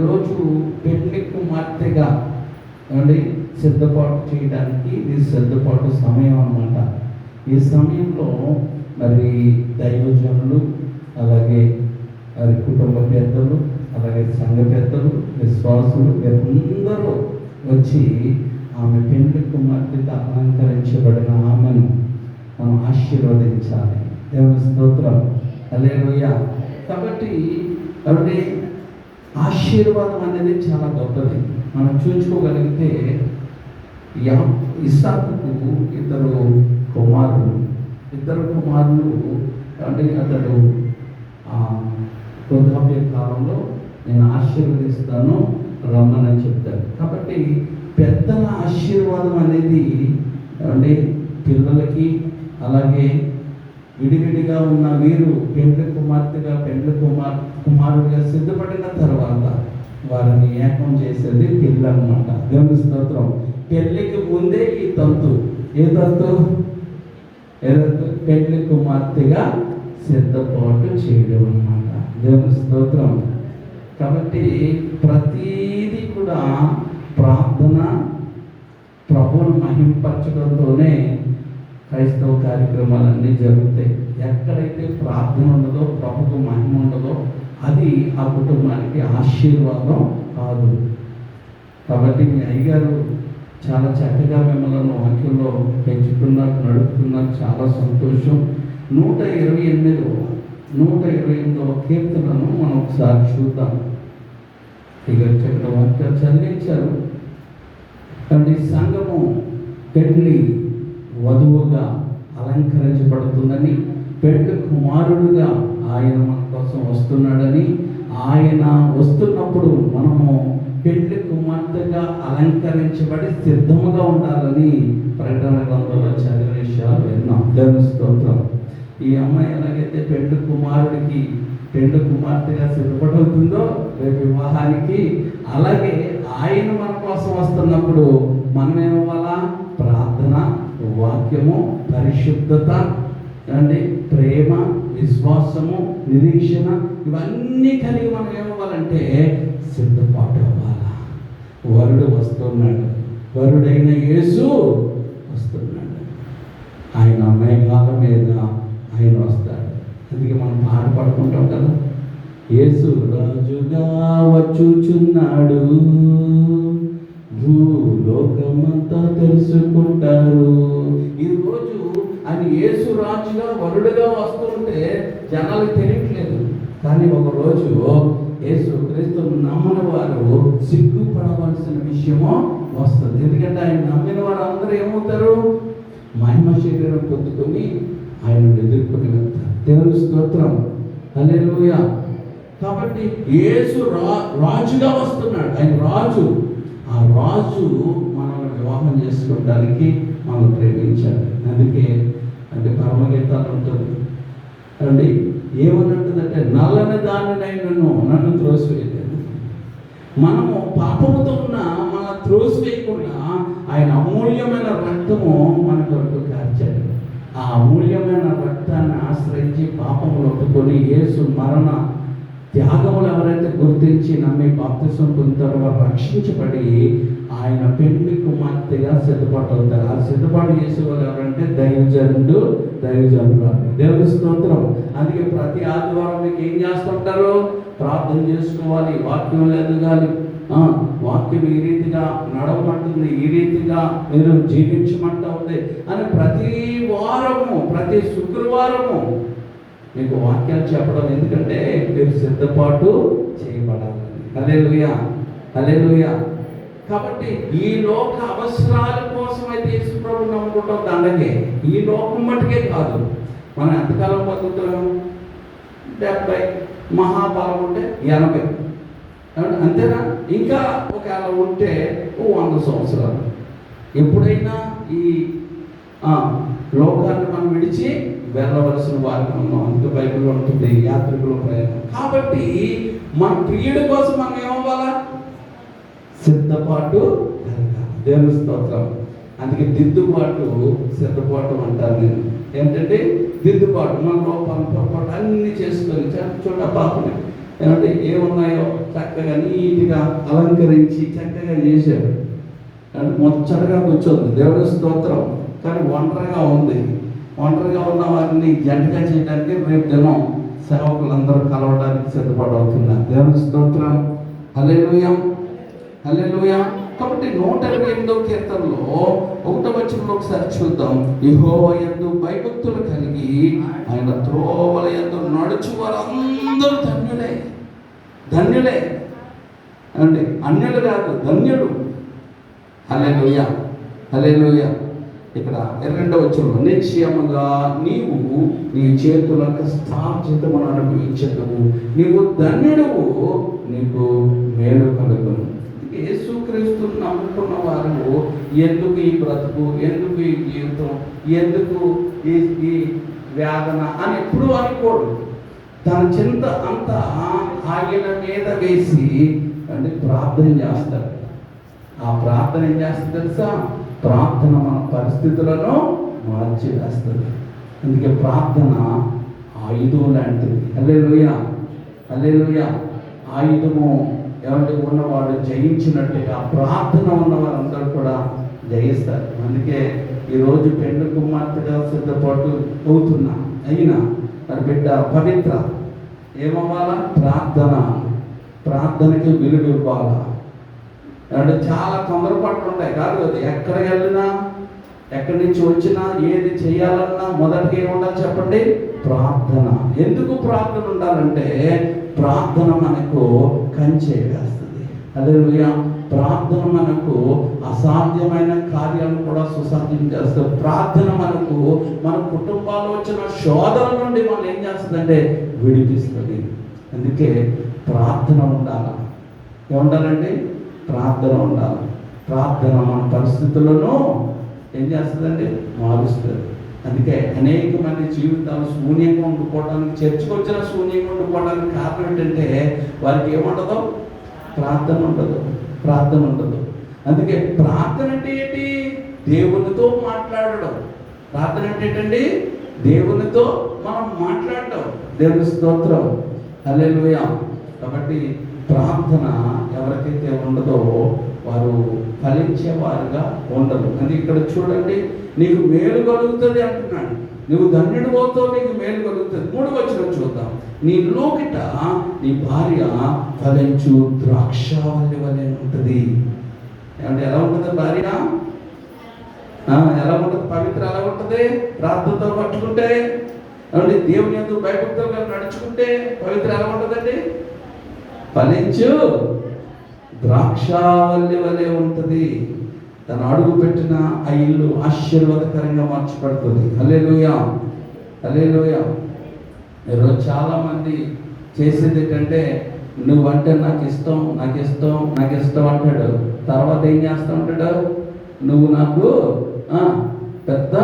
ఈరోజు పెళ్లి కుమార్తెగా ఏమండి సిద్ధపాటు చేయడానికి ఇది సిద్ధపాటు సమయం అన్నమాట. ఈ సమయంలో మరి దైవజనులు, అలాగే మరి కుటుంబ పెద్దలు, అలాగే సంఘ పెద్దలు, విశ్వాసులు వీరందరూ వచ్చి ఆమె పెళ్లి కుమార్తెగా అలంకరించబడిన ఆమెను మనం ఆశీర్వదించాలి. దేవుని స్తోత్రం, హల్లెలూయా. కాబట్టి కాబట్టి ఆశీర్వాదం అనేది చాలా గొప్పది. మనం చూసుకోగలిగితే ఇస్సాకుకు ఇద్దరు కుమారులు అంటే అతడు వృద్ధాప్య కాలంలో నేను ఆశీర్వదిస్తాను రమ్మని చెప్తాడు. కాబట్టి పెద్దల ఆశీర్వాదం అనేది అంటే పిల్లలకి, అలాగే విడివిడిగా ఉన్న వీరు పెండ్లి కుమార్తెగా కుమారుడిగా సిద్ధపడిన తర్వాత వారిని ఏకం చేసేది పెళ్ళి అన్నమాట. దేవుని స్తోత్రం. పెళ్ళికి ముందే ఈ తంతు, ఏదంతు పెళ్లి కుమార్తెగా సిద్ధపాటు చేయడం అన్నమాట. దేవుని స్తోత్రం. కాబట్టి ప్రతీది కూడా ప్రార్థన, ప్రభువును మహింపరచడంతోనే క్రైస్తవ కార్యక్రమాలన్నీ జరుగుతాయి. ఎక్కడైతే ప్రార్థన ఉండదో, ప్రభుకు మహిమ ఉండదో, అది ఆ కుటుంబానికి ఆశీర్వాదం కాదు. కాబట్టి మీ అయ్యగారు చాలా చక్కగా మిమ్మల్ని వాక్యంలో పెంచుతున్నారు, నడుపుతున్నారు. చాలా సంతోషం. 128వ కీర్తనను మనం ఒకసారి చూద్దాం. ఇక చక్కటి వాక్యాలు చదివించారు. కాబట్టి సంఘము పెళ్లి వధువుగా అలంకరించబడుతుందని, పెళ్లి కుమారుడుగా ఆయన మన కోసం వస్తున్నాడని, ఆయన వస్తున్నప్పుడు మనము పెళ్లి కుమార్తెగా అలంకరించబడి సిద్ధముగా ఉండాలని ప్రకటన గ్రంథంలో చదివిన విషయాలు విన్నాం. దేవుని స్తోత్రం. ఈ అమ్మాయి ఎలాగైతే పెళ్లి కుమార్తెగా సిద్ధపడుతుందో రేపు వివాహానికి, అలాగే ఆయన మన కోసం వస్తున్నప్పుడు మనమేమవ్వాలా? ప్రార్థన, వాక్యము, పరిశుద్ధత, అంటే ప్రేమ, విశ్వాసము, నిరీక్షణ, ఇవన్నీ కలిగి మనం ఏమవ్వాలంటే సిద్ధపాటు అవ్వాలా. వరుడు వస్తున్నాడు, వరుడైన యేసు వస్తున్నాడు. ఆయన మేఘాల మీద ఆయన వస్తాడు. అందుకే మనం పాట పాడుకుంటాం కదా, యేసు రాజుగా వచ్చుచున్నాడు, భూలోకమంతా తెలుసుకుంటారు. ఈరోజు ఆయన యేసు రాజుగా వరుడుగా వస్తుంటే జనాలకు తెలియట్లేదు. కానీ ఒకరోజు యేసు క్రీస్తు నమ్మని వారు సిగ్గుపడవలసిన విషయమో వస్తుంది. ఎందుకంటే ఆయన నమ్మిన వారు అందరూ ఏమవుతారు? మహిమ శరీరం పొందుకొని ఆయన ఎదుర్కొని వెళ్తారు. దేవుని స్తోత్రం, హల్లెలూయా. కాబట్టి యేసు రాజుగా వస్తున్నాడు. ఆయన రాజు. ఆ రాజు మనల్ని వివాహం చేసుకోవడానికి మనం ప్రేమించాలి. అందుకే అంటే పరమగీతాలు ఉంటుంది అండి, ఏమన్నట్టుందంటే నల్లని దానినై నన్ను త్రోసివేయలేదు. మనము పాపముతో ఉన్న మన త్రోసివేయకుండా ఆయన అమూల్యమైన రక్తము మన కొరకు కార్చాడు. ఆ అమూల్యమైన రక్తాన్ని ఆశ్రయించి పాపములు ఒప్పుకొని యేసు మరణ త్యాగములు ఎవరైతే గుర్తించి నమ్మి బాప్తిసం పొందుతారో వారు రక్షించబడి ఆయన పెళ్లి కుమార్తెగా సిద్ధపాటు అవుతారు. ఆ సిద్ధపాటు చేసే వాళ్ళు ఎవరంటే దైవజనుడు, దైవజనురాలు. దేవుని స్తోత్రం. అందుకే ప్రతి ఆదివారం మీకు ఏం చేస్తుంటారు? ప్రార్థన చేసుకోవాలి, వాక్యం ఎదగాలి, వాక్యం ఈ రీతిగా నడవమంటుంది, ఈ రీతిగా మీరు జీవించమంటా ఉంది అని ప్రతి వారము, ప్రతి శుక్రవారము మీకు వాక్యాలు చెప్పడం. ఎందుకంటే మీరు సిద్ధపాటు చేయబడాలి. హల్లెలూయా, హల్లెలూయా. కాబట్టి ఈ లోక అవసరాల కోసం అయితే యేసు ప్రభువుని నమ్ముకుంటాం దండగే. ఈ లోకం మటుకే కాదు. మనం ఎంతకాలం బతుకుతున్నాం? 70, మహాబలం ఉంటే 80, అంతేనా? ఇంకా ఒకవేళ ఉంటే 100 సంవత్సరాలు. ఎప్పుడైనా ఈ లోకాన్ని మనం విడిచి వెళ్ళవలసిన వారికి ఉన్నాం. అందుకే బైబిల్లో ఉంటుంది యాత్రికుల ప్రయాణం. కాబట్టి మన ప్రియుడి కోసం మనం ఏమవ్వాలా? సిద్ధపాటు కలగాలి. దేవుని స్తోత్రం. అందుకే దిద్దుబాటు సిద్ధపాటు అంటారు. నేను ఏంటంటే దిద్దుబాటు, మన లోపాలను పొరపాటు అన్నీ చేసుకొని చూడ పాపని ఏమంటే ఏమున్నాయో చక్కగా నీట్గా అలంకరించి చక్కగా చేశారు. అంటే ముచ్చటగా కూర్చోంది, దేవుని స్తోత్రం. కానీ ఒంటరిగా ఉంది. ఒంటరిగా ఉన్న వారిని జంటగా చేయడానికి రేపు దినం సేవకులందరూ కలవడానికి సిద్ధపడవుతున్నారు. దేవుని స్తోత్రం. హల్లెలూయా, హల్లెలూయా. కాబట్టి 128వ కీర్తనలో 1వ వచనంలో ఒకసారి చూద్దాం. యెహోవా యందు భయభక్తులు కలిగి ఆయన త్రోవల యందు నడుచు వారందరూ ధన్యులే. ధన్యులే అండి, అన్యులు కాదు, ధన్యుడు. హల్లెలూయా, హల్లెలూయా. ఇక్కడ 2వ వచనంలో నిశ్చయముగా నీవు నీ చేతుల కష్టార్జితమును అనుభవించదువు, నీవు ధన్యుడువు, నీకు మేలు కలుగును. యేసుక్రీస్తుని నమ్ముకున్న వారు ఎందుకు ఈ బ్రతుకు, ఎందుకు ఈ జీవితం, ఎందుకు ఈ వేదన అని ఎప్పుడూ అనుకోడు. తన చింత అంతా ఆయన మీద వేసి అంటే ప్రార్థన చేస్తాడు. ఆ ప్రార్థన ఏం చేస్తుంది తెలుసా? ప్రార్థన మన పరిస్థితులను మార్చి వేస్తుంది. అందుకే ప్రార్థన ఆయుధం లాంటిది. హల్లెలూయా, హల్లెలూయా. ఆయుధము ఎవరి ఉన్నవాడు జయించినట్టుగా ప్రార్థన ఉన్నవారందరూ కూడా జయిస్తారు. అందుకే ఈరోజు పెండు కుమార్తెగా సిద్ధపాటు అవుతున్నా అయినా మరి బిడ్డ పవిత్ర ఏమవ్వాలా? ప్రార్థన. ప్రార్థనకి విలువ ఇవ్వాలా? అంటే చాలా తొందరపాట్లు ఉంటాయి కాదు. అది ఎక్కడికి వెళ్ళినా, ఎక్కడి నుంచి వచ్చినా, ఏది చేయాలన్నా మొదటిగా ఏముండాలి చెప్పండి? ప్రార్థన. ఎందుకు ప్రార్థన ఉండాలంటే ప్రార్థన మనకు కంచె వేస్తుంది. హల్లెలూయా. ప్రార్థన మనకు అసాధ్యమైన కార్యాలను కూడా సుసాధ్యం చేస్తుంది. ప్రార్థన మనకు మన కుటుంబాల్లో వచ్చిన శోధన నుండి మనం ఏం చేస్తుందంటే విడిపిస్తుంది. అందుకే ప్రార్థన ఉండాలి. ఏముండాలండి? ప్రార్థన ఉండాలి. ప్రార్థన మన పరిస్థితులను ఏం చేస్తుందండి? మారుస్తుంది. అందుకే అనేక మంది జీవితాలు శూన్యంగా ఉండిపోవడానికి, చర్చకు వచ్చిన శూన్యంగా ఉండిపోవడానికి కారణం ఏంటంటే వారికి ఏముండదు? ప్రార్థన ఉండదు, ప్రార్థన ఉండదు. అందుకే ప్రార్థన అంటే ఏంటి? దేవునితో మాట్లాడడం. ప్రార్థన అంటే ఏంటండి? దేవునితో మనం మాట్లాడటం. దేవుని స్తోత్రం. హల్లెలూయా. కాబట్టి ప్రార్థన ఎవరికైతే ఉండదో వారు ఫలించేవారుగా ఉండరు. అది ఇక్కడ చూడండి, నీకు మేలు కలుగుతుంది అంటున్నాడు. నువ్వు ధన్యుడు పోతావు, నీకు మేలు కలుగుతుంది. 3వ వచనం చూద్దాం. నీ లోకిట నీ భార్య ఫలించు ద్రాక్షావల్లి వలె ఉంటుంది. ఏమంటే ఎలా ఉంటుంది భార్య? ఎలా ఉంటుంది? పవిత్ర ఎలా ఉంటుంది? ప్రార్థనతో పట్టుకుంటే, ఏమంటే దేవుని యందు భయభక్తులుగా నడుచుకుంటే పవిత్ర ఎలా ఉంటుందండి? ఫలించు ద్రాక్షావల్లి వలె ఉంటుంది. తను అడుగు పెట్టిన ఆ ఇల్లు ఆశీర్వాదకరంగా మార్చబడుతుంది. హల్లెలూయా, హల్లెలూయా. ఈరోజు చాలామంది చేసేది ఏంటంటే నువ్వంటే నాకు ఇష్టం, నాకు ఇష్టం, నాకు ఇష్టం అంటాడు. తర్వాత ఏం చేస్తూ ఉంటాడు? నువ్వు నాకు పెద్ద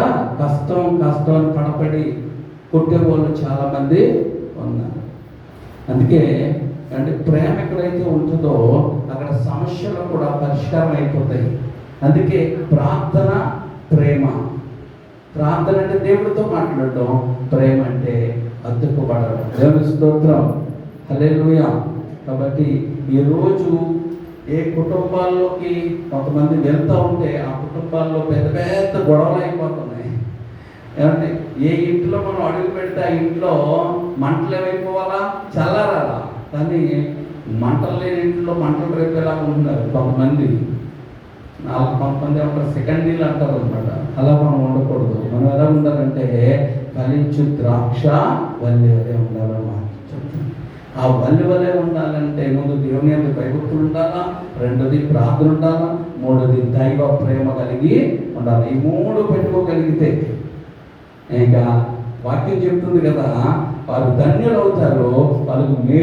కష్టం కష్టం అని పడపడి కొట్టేవాళ్ళు చాలామంది ఉన్నారు. అందుకే అంటే ప్రేమ ఎక్కడైతే ఉంటుందో అక్కడ సమస్యలు కూడా పరిష్కారం అయిపోతాయి. అందుకే ప్రార్థన ప్రేమ. ప్రార్థన అంటే దేవుడితో మాట్లాడటం, ప్రేమ అంటే అతుక్కుపడడం. దేవుని స్తోత్రం. హల్లెలూయా. కాబట్టి ఈరోజు ఏ కుటుంబాల్లోకి కొంతమంది వెళ్తూ ఉంటే ఆ కుటుంబాల్లో పెద్ద పెద్ద గొడవలు అయిపోతున్నాయి. ఏమంటే ఏ ఇంట్లో మనం అడుగు పెడితే ఆ ఇంట్లో మంటలు ఏమైపోవాలా? చల్లారాలా? కానీ మంటలు లేని ఇంట్లో మంటలు రేపేలాగా ఉంటున్నారు కొంతమంది. కొంతమంది ఏమంటారు? సెకండ్ నీళ్ళు అంటారు అనమాట. అలా మనం ఉండకూడదు. మనం ఎలా ఉండాలంటే ఫలించు ద్రాక్ష వల్లి వలె ఉండాలన్నమాట. ఆ వల్లి వలె ఉండాలంటే ముందు దేవుని యందు భయభక్తులు ఉండాలా, రెండోది ప్రార్థన ఉండాలా, మూడోది దైవ ప్రేమ కలిగి ఉండాలి. ఈ 3 పెట్టుకోగలిగితే ఇంకా వాక్యం చెప్తుంది కదా, వారు ధన్యులు అవుతారు, వాళ్ళకు